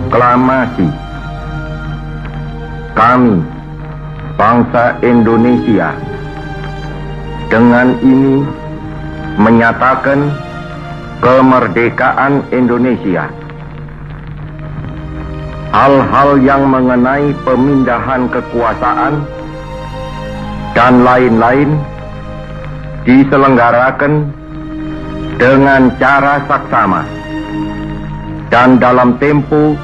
Proklamasi. Kami, bangsa Indonesia, dengan ini menyatakan kemerdekaan Indonesia. Hal-hal yang mengenai pemindahan kekuasaan dan lain-lain diselenggarakan dengan cara saksama dan dalam tempo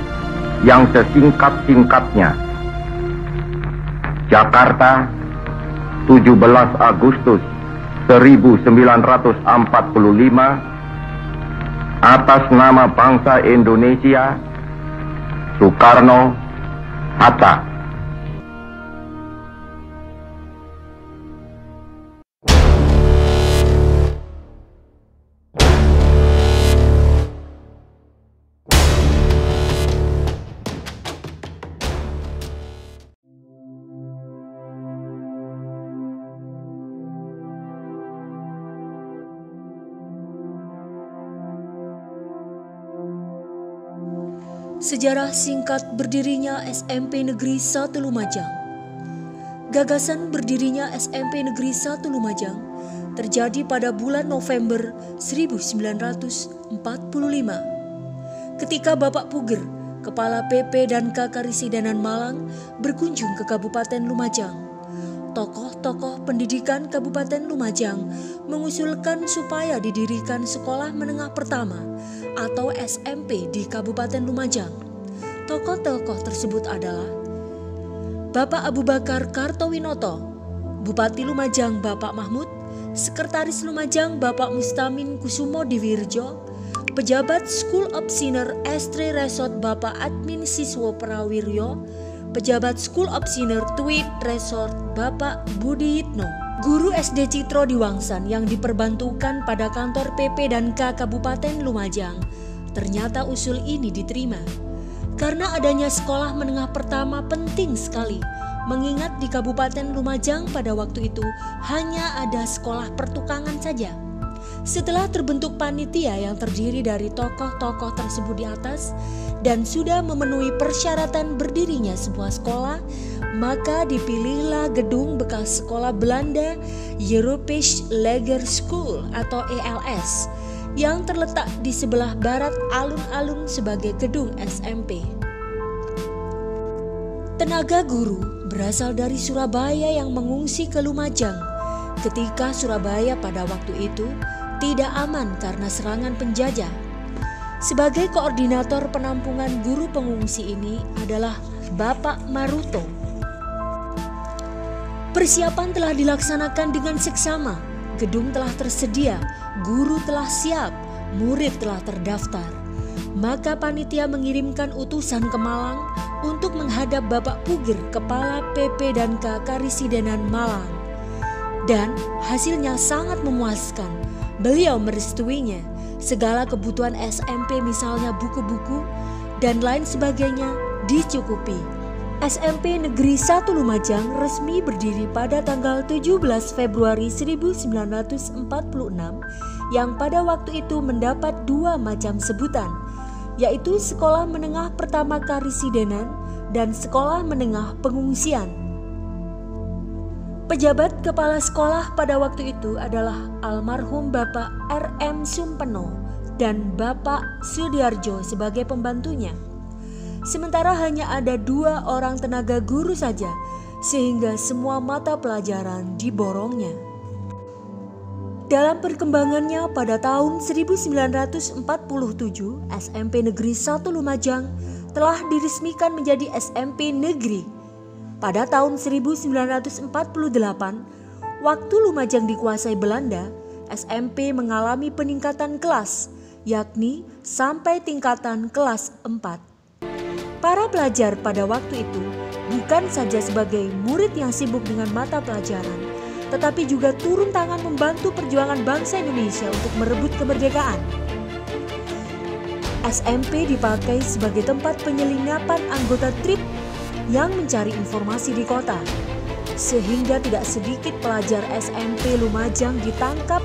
yang sesingkat-singkatnya. Jakarta, 17 Agustus 1945, atas nama bangsa Indonesia, Soekarno-Hatta. Sejarah singkat berdirinya SMP Negeri 1 Lumajang. Gagasan berdirinya SMP Negeri 1 Lumajang terjadi pada bulan November 1945 ketika Bapak Puger, Kepala PP dan K Karisidenan Malang, berkunjung ke Kabupaten Lumajang. Tokoh-tokoh pendidikan Kabupaten Lumajang mengusulkan supaya didirikan sekolah menengah pertama atau SMP di Kabupaten Lumajang. Tokoh-tokoh tersebut adalah Bapak Abu Bakar Kartowinoto, Bupati Lumajang Bapak Mahmud, Sekretaris Lumajang Bapak Mustamin Kusumo Diwirjo, Pejabat School of Senior Estri Resort Bapak Admin Siswo Prawiryo, Pejabat School of Senior Tweed Resort Bapak Budi Yitno, Guru SD Citro di Wangsan yang diperbantukan pada kantor PP dan K Kabupaten Lumajang. Ternyata usul ini diterima. Karena adanya sekolah menengah pertama penting sekali, mengingat di Kabupaten Lumajang pada waktu itu hanya ada sekolah pertukangan saja. Setelah terbentuk panitia yang terdiri dari tokoh-tokoh tersebut di atas dan sudah memenuhi persyaratan berdirinya sebuah sekolah, maka dipilihlah gedung bekas sekolah Belanda Europees Lager School atau ELS yang terletak di sebelah barat alun-alun sebagai gedung SMP. Tenaga guru berasal dari Surabaya yang mengungsi ke Lumajang ketika Surabaya pada waktu itu tidak aman karena serangan penjajah. Sebagai koordinator penampungan guru pengungsi ini adalah Bapak Maruto. Persiapan telah dilaksanakan dengan seksama. Gedung telah tersedia, guru telah siap, murid telah terdaftar. Maka panitia mengirimkan utusan ke Malang untuk menghadap Bapak Puger, Kepala PP dan K Karisidenan Malang. Dan hasilnya sangat memuaskan. Beliau merestuinya. Segala kebutuhan SMP misalnya buku-buku dan lain sebagainya dicukupi. SMP Negeri 1 Lumajang resmi berdiri pada tanggal 17 Februari 1946 yang pada waktu itu mendapat dua macam sebutan, yaitu Sekolah Menengah Pertama Karisidenan dan Sekolah Menengah Pengungsian. Pejabat kepala sekolah pada waktu itu adalah almarhum Bapak R.M. Sumpeno dan Bapak Sudiarjo sebagai pembantunya. Sementara hanya ada 2 orang tenaga guru saja, sehingga semua mata pelajaran diborongnya. Dalam perkembangannya pada tahun 1947, SMP Negeri 1 Lumajang telah diresmikan menjadi SMP Negeri. Pada tahun 1948, waktu Lumajang dikuasai Belanda, SMP mengalami peningkatan kelas, yakni sampai tingkatan kelas 4. Para pelajar pada waktu itu bukan saja sebagai murid yang sibuk dengan mata pelajaran, tetapi juga turun tangan membantu perjuangan bangsa Indonesia untuk merebut kemerdekaan. SMP dipakai sebagai tempat penyelinapan anggota TRIP yang mencari informasi di kota, sehingga tidak sedikit pelajar SMP Lumajang ditangkap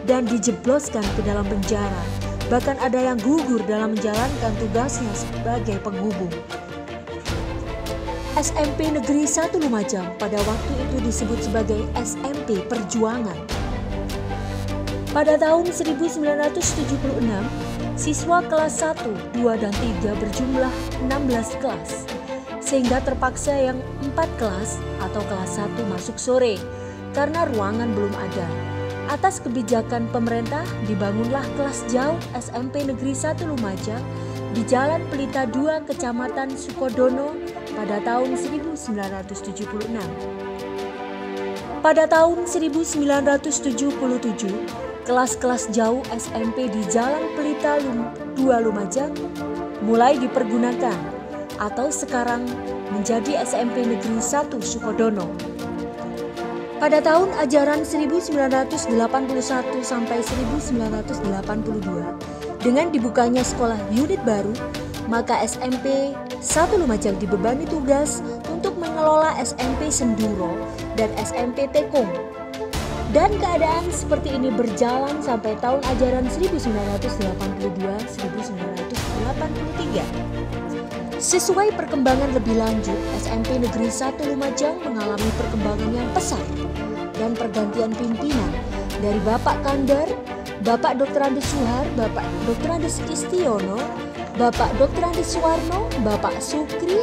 dan dijebloskan ke dalam penjara Bahkan ada yang gugur dalam menjalankan tugasnya sebagai penghubung. SMP Negeri 1 Lumajang pada waktu itu disebut sebagai SMP Perjuangan. Pada tahun 1976, siswa kelas 1, 2, dan 3 berjumlah 16 kelas, sehingga terpaksa yang 4 kelas atau kelas 1 masuk sore karena ruangan belum ada. Atas kebijakan pemerintah dibangunlah kelas jauh SMP Negeri 1 Lumajang di Jalan Pelita 2 Kecamatan Sukodono pada tahun 1976. Pada tahun 1977, kelas-kelas jauh SMP di Jalan Pelita 2 Lumajang mulai dipergunakan atau sekarang menjadi SMP Negeri 1 Sukodono. Pada tahun ajaran 1981 sampai 1982, dengan dibukanya sekolah unit baru, maka SMP 1 Lumajang dibebani tugas untuk mengelola SMP Senduro dan SMP Tekong. Dan keadaan seperti ini berjalan sampai tahun ajaran 1982-1983. Sesuai perkembangan lebih lanjut, SMP Negeri 1 Lumajang mengalami perkembangan yang pesat dan pergantian pimpinan dari Bapak Kandar, Bapak Dr. Andes Suhar, Bapak Dr. Andes Istiono, Bapak Dr. Andes Suwarno, Bapak Sukri,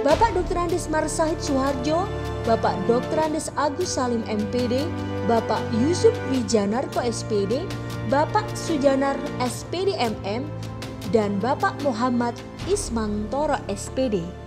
Bapak Dr. Andes Marsahid Suharjo, Bapak Dr. Andes Agus Salim MPD, Bapak Yusuf Wijanarko SPD, Bapak Sujanar SPD MM, dan Bapak Muhammad Ismantoro SPD.